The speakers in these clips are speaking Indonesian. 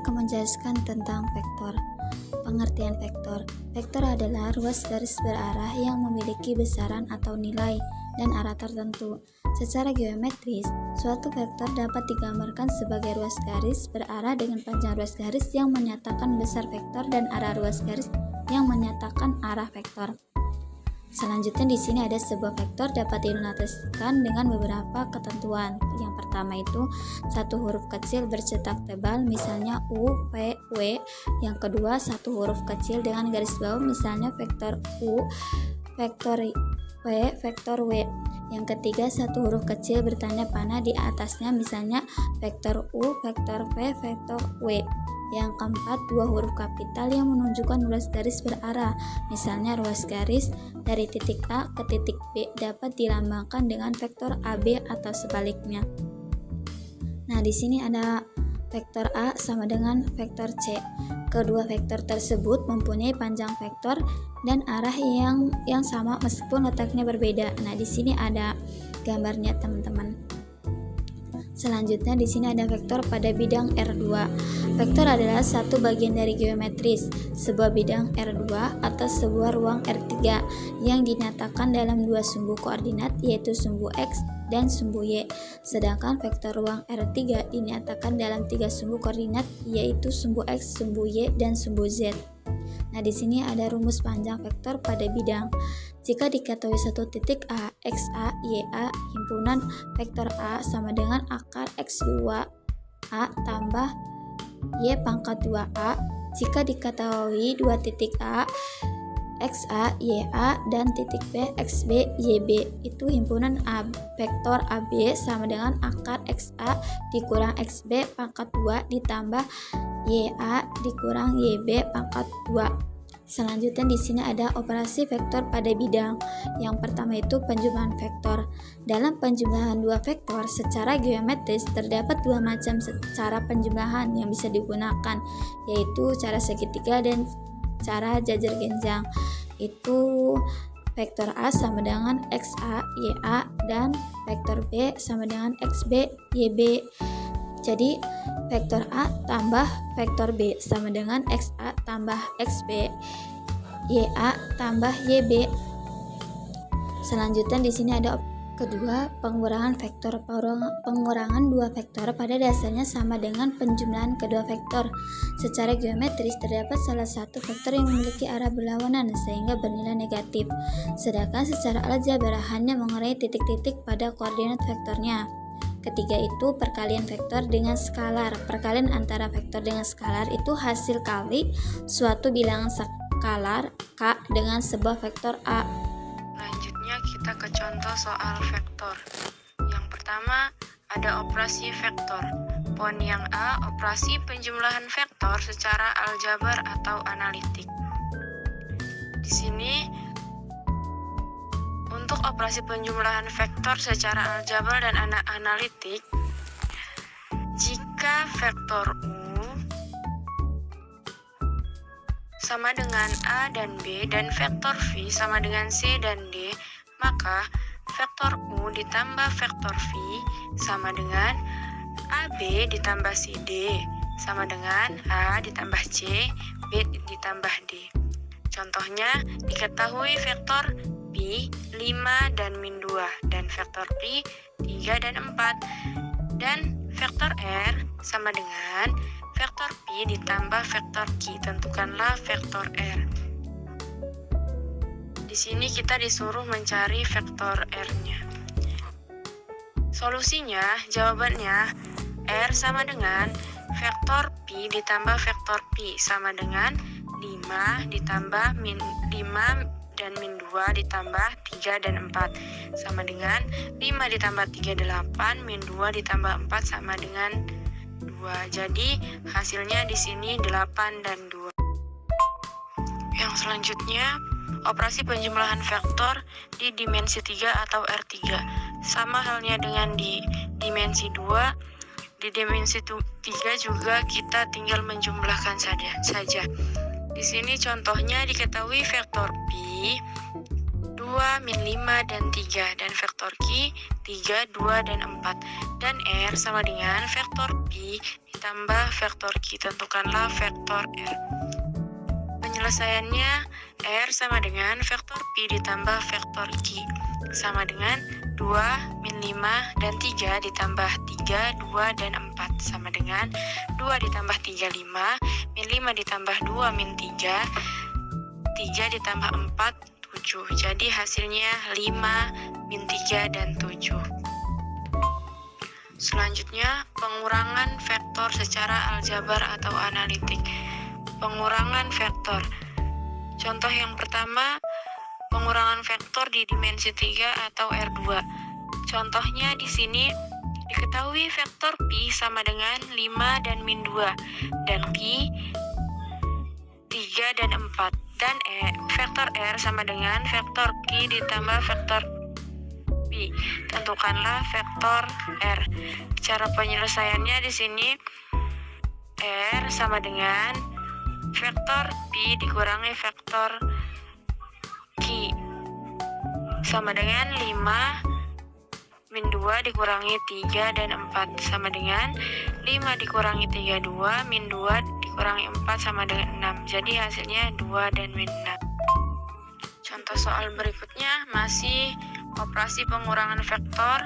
akan menjelaskan tentang vektor. Pengertian vektor. Vektor adalah ruas garis berarah yang memiliki besaran atau nilai dan arah tertentu. Secara geometris, suatu vektor dapat digambarkan sebagai ruas garis berarah dengan panjang ruas garis yang menyatakan besar vektor dan arah ruas garis yang menyatakan arah vektor. Selanjutnya di sini ada sebuah vektor dapat dinotasikan dengan beberapa ketentuan. Yang pertama itu satu huruf kecil bercetak tebal, misalnya U, P, W. Yang kedua satu huruf kecil dengan garis bawah, misalnya vektor U, vektor P, vektor W. Yang ketiga satu huruf kecil bertanda panah di atasnya, misalnya vektor U, vektor P, vektor W. Yang keempat, dua huruf kapital yang menunjukkan ruas garis berarah, misalnya ruas garis dari titik A ke titik B dapat dilambangkan dengan vektor AB atau sebaliknya. Nah, di sini ada vektor A sama dengan vektor C. Kedua vektor tersebut mempunyai panjang vektor dan arah yang sama meskipun letaknya berbeda. Nah, di sini ada gambarnya, teman-teman. Selanjutnya di sini ada vektor pada bidang R2. Vektor adalah satu bagian dari geometris, sebuah bidang R2 atau sebuah ruang R3 yang dinyatakan dalam dua sumbu koordinat, yaitu sumbu X dan sumbu Y. Sedangkan vektor ruang R3 dinyatakan dalam tiga sumbu koordinat, yaitu sumbu X, sumbu Y, dan sumbu Z. Nah, di sini ada rumus panjang vektor pada bidang. Jika diketahui satu titik A, XA, YA, himpunan vektor A sama dengan akar X2 A tambah Y pangkat 2A. Jika diketahui dua titik A, XA, YA, dan titik B, XB, YB, itu himpunan A vektor AB sama dengan akar XA dikurang XB pangkat 2 ditambah YA dikurang YB pangkat 2. Selanjutnya di sini ada operasi vektor pada bidang. Yang pertama itu penjumlahan vektor. Dalam penjumlahan dua vektor secara geometris terdapat dua macam cara penjumlahan yang bisa digunakan, yaitu cara segitiga dan cara jajar genjang. Itu vektor A sama dengan XA, YA, dan vektor B sama dengan XB, YB. Jadi vektor A tambah vektor B sama dengan XA tambah XB, YA tambah YB. Selanjutnya di sini ada kedua, pengurangan vektor. Pengurangan dua vektor pada dasarnya sama dengan penjumlahan kedua vektor. Secara geometris terdapat salah satu vektor yang memiliki arah berlawanan sehingga bernilai negatif. Sedangkan secara aljabar hanya mengurangi titik-titik pada koordinat vektornya. Ketiga itu perkalian vektor dengan skalar. Perkalian antara vektor dengan skalar itu hasil kali suatu bilangan skalar K dengan sebuah vektor A. Selanjutnya kita ke contoh soal vektor. Yang pertama ada operasi vektor. Poin yang A, operasi penjumlahan vektor secara aljabar atau analitik. Di sini untuk operasi penjumlahan vektor secara aljabar dan analitik, jika vektor U sama dengan A dan B dan vektor V sama dengan C dan D, maka vektor U ditambah vektor V sama dengan AB ditambah CD sama dengan A ditambah C, B ditambah D. Contohnya, diketahui vektor P 5 dan min 2 dan vektor P 3 dan 4 dan vektor R sama dengan vektor P ditambah vektor Q. Tentukanlah vektor R. Di sini kita disuruh mencari vektor R-nya. Solusinya, jawabannya R sama dengan vektor P ditambah vektor P sama dengan 5 ditambah min 5 dan min 2 ditambah 3 dan 4 sama dengan 5 ditambah 3 8, min 2 ditambah 4 sama dengan 2. Jadi hasilnya di sini 8 dan 2. Yang selanjutnya, operasi penjumlahan vektor di dimensi 3 atau R3. Sama halnya dengan di dimensi 2, di dimensi 3 juga kita tinggal menjumlahkan saja. Di sini contohnya diketahui vektor P 2, min 5, dan 3 dan vektor Q 3, 2, dan 4. Dan R sama dengan vektor P ditambah vektor Q. Tentukanlah vektor R. Penyelesaiannya R sama dengan vektor P ditambah vektor Q sama dengan 2 min 5 dan 3 ditambah 3, 2, dan 4 sama dengan 2 ditambah 3, 5, min 5 ditambah 2 min 3, 3 ditambah 4, 7. Jadi hasilnya 5, min 3, dan 7. Selanjutnya, pengurangan vektor secara aljabar atau analitik. Pengurangan vektor. Contoh yang pertama, pengurangan vektor di dimensi 3 atau R2. Contohnya di sini diketahui vektor Pi sama dengan 5 dan min 2 dan Q 3 dan 4 dan vektor R sama dengan vektor Q ditambah vektor Pi. Tentukanlah vektor R. Cara penyelesaiannya di sini R sama dengan vektor Pi dikurangi vektor Q sama dengan 5 min 2 dikurangi 3 dan 4 sama dengan 5 dikurangi 3, 2 min 2 dikurangi 4 sama dengan 6. Jadi hasilnya 2 dan min 6. Contoh soal berikutnya masih operasi pengurangan vektor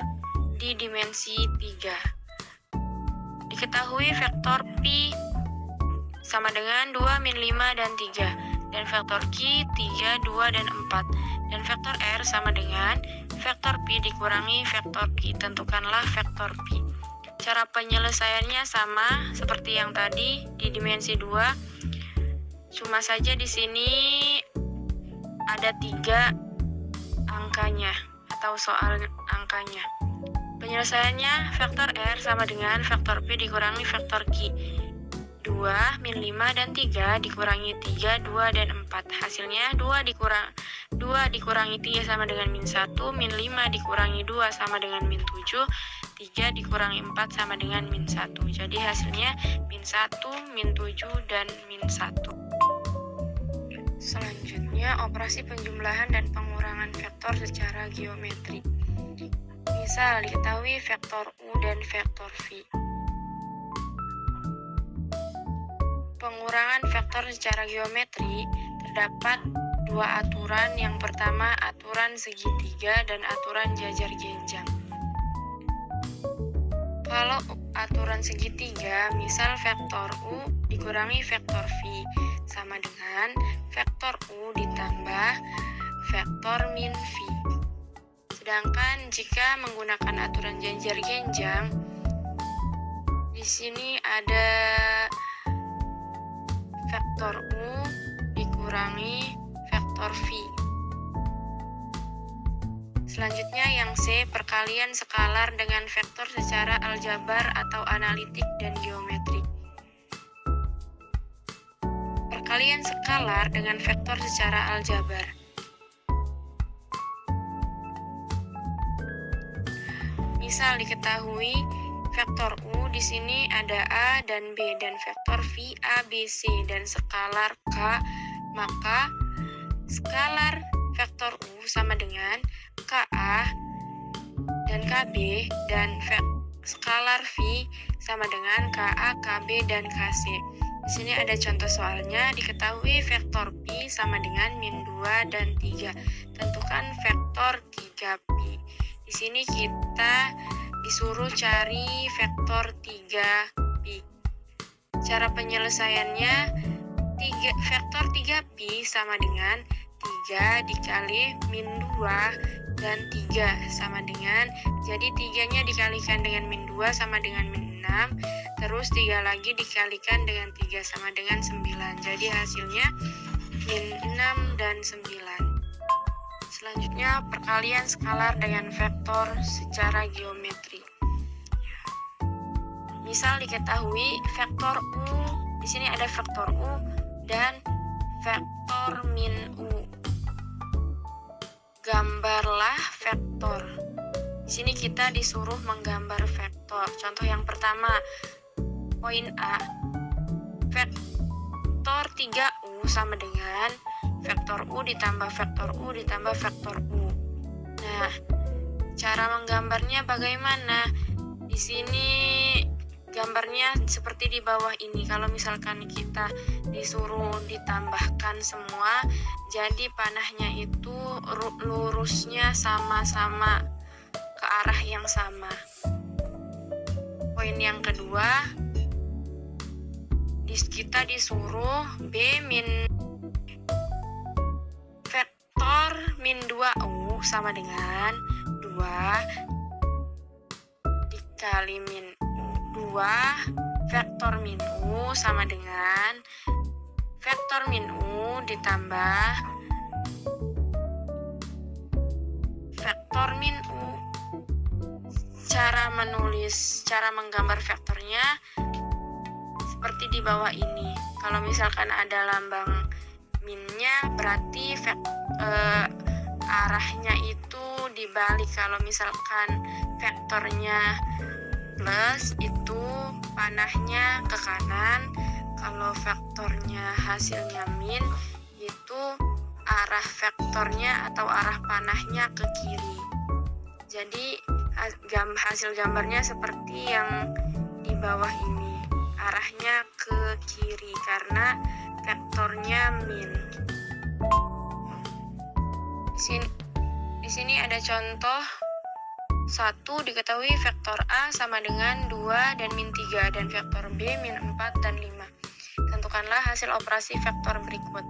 di dimensi 3. Diketahui vektor Pi sama dengan 2 min 5 dan 3 dan vektor Q 3, 2, dan 4 dan vektor R sama dengan vektor Pi dikurangi vektor Q. Tentukanlah vektor Pi. Cara penyelesaiannya sama seperti yang tadi di dimensi 2. Cuma saja di sini ada 3 angkanya atau soal angkanya. Penyelesaiannya vektor R sama dengan vektor Pi dikurangi vektor Q. 2 min 5 dan 3 dikurangi 3, 2, dan 4. Hasilnya 2 dikurangi 3 sama dengan min 1, min 5 dikurangi 2 sama dengan min 7, 3 dikurangi 4 sama dengan min 1. Jadi hasilnya min 1, min 7, dan min 1. Selanjutnya operasi penjumlahan dan pengurangan vektor secara geometri. Misal diketahui vektor U dan vektor V. Pengurangan vektor secara geometri terdapat dua aturan. Yang pertama aturan segitiga dan aturan jajar genjang. Kalau aturan segitiga, misal vektor U dikurangi vektor V sama dengan vektor U ditambah vektor min V. Sedangkan jika menggunakan aturan jajar genjang, di sini ada vektor U dikurangi vektor V. Selanjutnya yang C, perkalian skalar dengan vektor secara aljabar atau analitik dan geometri. Perkalian skalar dengan vektor secara aljabar. Misal diketahui vektor U di sini ada A dan B dan vektor V A, B, C dan skalar K, maka skalar vektor U sama dengan KA dan KB dan skalar V sama dengan KA, KB dan KC. Di sini ada contoh soalnya, diketahui vektor Pi sama dengan min 2 dan 3. Tentukan vektor 3Pi. Di sini kita disuruh cari vektor 3Pi. Cara penyelesaiannya, vektor 3Pi sama dengan 3 dikali min 2 dan 3 sama dengan, jadi 3-nya dikalikan dengan min 2 sama dengan min 6, terus 3 lagi dikalikan dengan 3 sama dengan 9. Jadi hasilnya min 6 dan 9. Selanjutnya perkalian skalar dengan vektor secara geometri. Misal diketahui vektor U, di sini ada vektor U dan vektor min U. Gambarlah vektor. Di sini kita disuruh menggambar vektor. Contoh yang pertama, poin A. Vektor 3U sama dengan vektor U ditambah vektor U ditambah vektor U. Nah, Cara menggambarnya bagaimana? Di sini gambarnya seperti di bawah ini. Kalau misalkan kita disuruh ditambahkan semua, jadi panahnya itu lurusnya sama-sama ke arah yang sama. Poin yang kedua, kita disuruh vektor min 2u sama dengan 2 dikali min 2 vektor min u sama dengan vektor min u ditambah vektor min u. Cara menggambar vektornya seperti di bawah ini. Kalau misalkan ada lambang minnya, berarti arahnya itu dibalik. Kalau misalkan vektornya plus, itu panahnya ke kanan. Kalau vektornya hasilnya min, itu arah vektornya atau arah panahnya ke kiri. Jadi hasil gambarnya seperti yang di bawah ini. Arahnya ke kiri karena vektornya min. Di sini ada contoh 1, diketahui vektor A sama dengan 2 dan min 3 dan vektor B min 4 dan 5. Tentukanlah hasil operasi vektor berikut.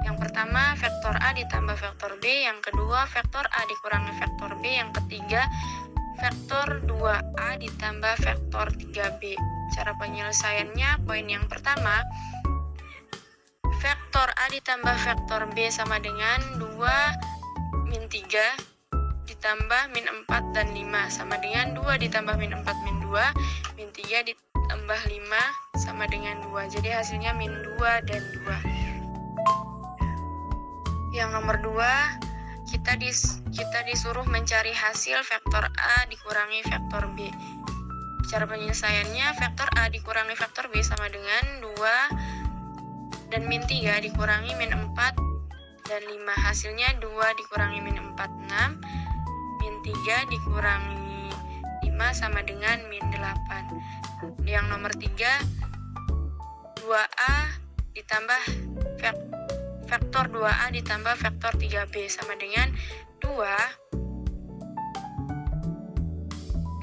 Yang pertama, vektor A ditambah vektor B. Yang kedua, vektor A dikurangi vektor B. Yang ketiga, vektor 2A ditambah vektor 3B. Cara penyelesaiannya, poin yang pertama, vektor A ditambah vektor B sama dengan 2 min 3 ditambah min 4 dan 5 sama dengan 2 ditambah min 4 min 2 min 3 ditambah 5 sama dengan 2. Jadi hasilnya min 2 dan 2. Yang nomor 2, kita disuruh mencari hasil vektor A dikurangi vektor B. Cara penyelesaiannya, vektor A dikurangi vektor B sama dengan 2 dan min 3 dikurangi min 4 dan 5. Hasilnya 2 dikurangi min 4, 6. Min 3 dikurangi 5 sama dengan min 8. Yang nomor 3, 2A ditambah vektor 2A ditambah vektor 3B sama dengan 2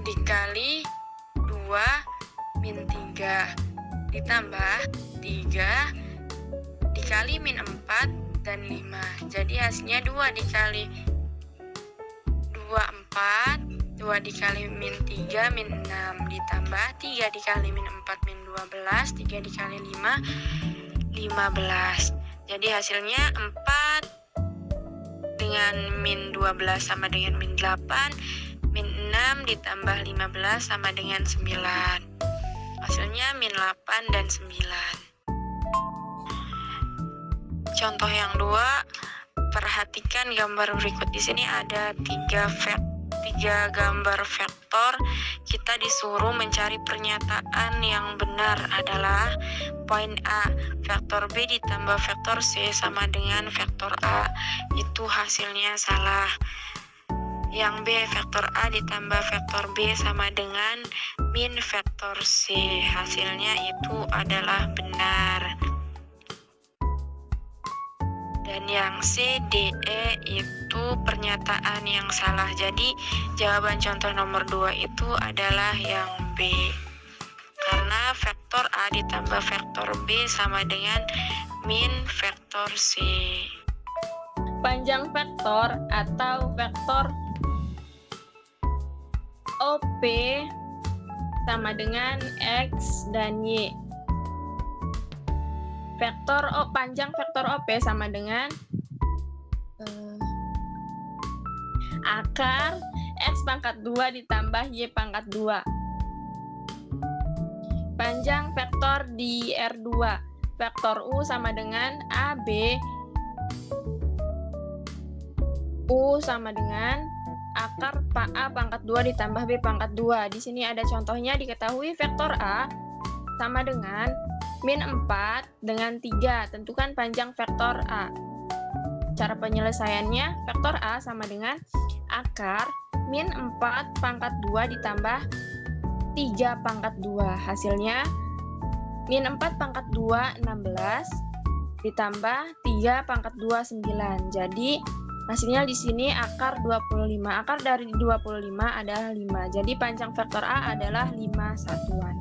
dikali 2 min 3 ditambah 3 dikali min 4 dan 5. Jadi hasilnya 2 dikali 2, 4, 2 dikali min 3 min 6 ditambah 3 dikali min 4 min 12, 3 dikali 5 15. Jadi hasilnya 4 dengan min 12 sama dengan min 8, min 6 ditambah 15 sama dengan 9. Hasilnya min 8 dan 9. Contoh yang 2, perhatikan gambar berikut. Di sini ada 3 gambar vektor. Kita disuruh mencari pernyataan yang benar adalah poin A, vektor B ditambah vektor C sama dengan vektor A. Itu hasilnya salah. Yang B, vektor A ditambah vektor B sama dengan min vektor C. Hasilnya itu adalah benar. Dan yang C, D, E itu pernyataan yang salah. Jadi jawaban contoh nomor 2 itu adalah yang B. Karena vektor A ditambah vektor B sama dengan min vektor C. Panjang vektor atau vektor OP sama dengan X dan Y. Panjang vektor OP sama dengan akar X pangkat 2 ditambah Y pangkat 2. Panjang vektor di R2, vektor U sama dengan AB, U sama dengan akar A pangkat 2 ditambah B pangkat 2. Di sini ada contohnya, diketahui vektor A sama dengan min 4 dengan 3. Tentukan panjang vektor A. Cara penyelesaiannya, vektor A sama dengan akar min 4 pangkat 2 ditambah 3 pangkat 2. Hasilnya min 4 pangkat 2, 16, ditambah 3 pangkat 2, 9. Jadi, hasilnya di sini akar 25. Akar dari 25 adalah 5. Jadi, panjang vektor A adalah 5 satuan.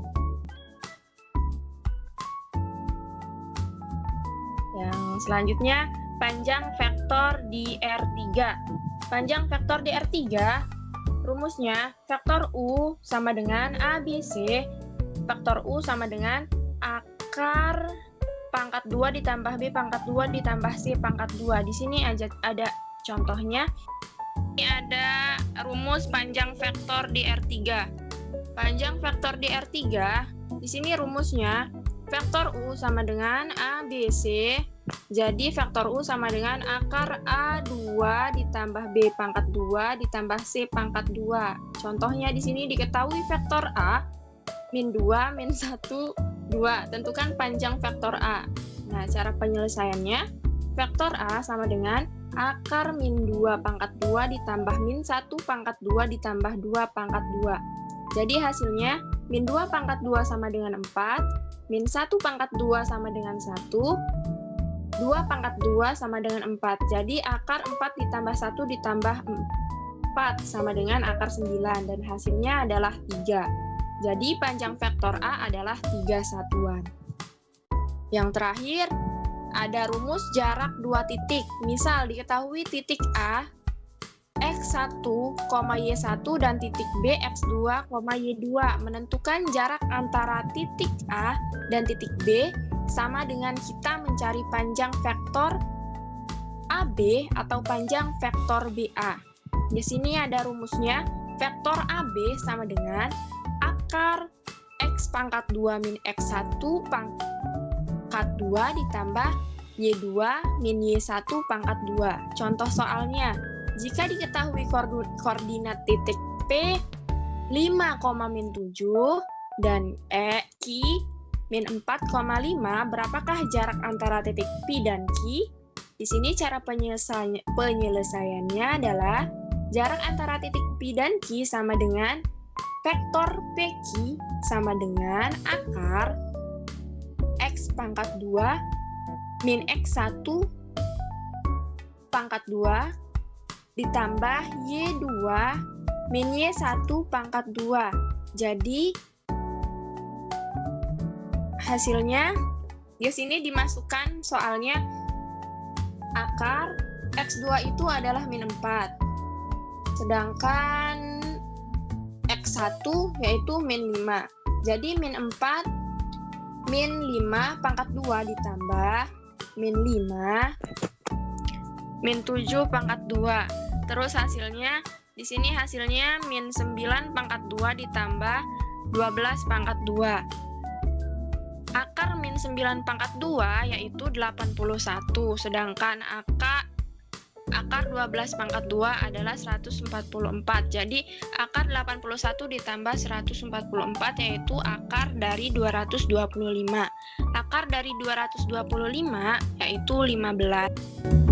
Yang selanjutnya, panjang vektor di R3. Panjang vektor di R3, rumusnya vektor U sama dengan ABC. Vektor U sama dengan akar pangkat 2 ditambah B pangkat 2 ditambah C pangkat 2. Di sini ada contohnya. Ini ada rumus panjang vektor di R3. Panjang vektor di R3, di sini rumusnya vektor U sama dengan ABC. Jadi vektor U sama dengan akar A2 ditambah B pangkat 2 ditambah C pangkat 2. Contohnya di sini diketahui vektor A min 2 min 1 2. Tentukan panjang vektor A. Nah, cara penyelesaiannya, vektor A sama dengan akar min 2 pangkat 2 ditambah min 1 pangkat 2 ditambah 2 pangkat 2. Jadi hasilnya min 2 pangkat 2 sama dengan 4, min 1 pangkat 2 sama dengan 1, 2 pangkat 2 sama dengan 4. Jadi akar 4 ditambah 1 ditambah 4 sama dengan akar 9. Dan hasilnya adalah 3. Jadi panjang vektor A adalah 3 satuan. Yang terakhir, ada rumus jarak 2 titik. Misal diketahui titik A, X1, Y1 dan titik B, X2, Y2. Menentukan jarak antara titik A dan titik B sama dengan kita mencari panjang vektor AB atau panjang vektor BA. Di sini ada rumusnya, vektor AB sama dengan akar X pangkat 2 min X1 pangkat 2 ditambah Y2 min Y1 pangkat 2. Contoh soalnya, jika diketahui koordinat titik P 5,7 dan Q min 4,5, berapakah jarak antara titik P dan Q? Di sini cara penyelesaiannya adalah jarak antara titik P dan Q sama dengan vektor PQ sama dengan akar X pangkat 2 min X1 pangkat 2 ditambah Y2 min Y1 pangkat 2. Jadi hasilnya di sini dimasukkan soalnya akar X2 itu adalah min 4. Sedangkan X1 yaitu min 5. Jadi min 4 min 5 pangkat 2 ditambah min 5 min 7 pangkat 2. Terus hasilnya di sini hasilnya min 9 pangkat 2 ditambah 12 pangkat 2. Akar min 9 pangkat 2 yaitu 81, sedangkan akar 12 pangkat 2 adalah 144. Jadi akar 81 ditambah 144 yaitu akar dari 225. Akar dari 225 yaitu 15.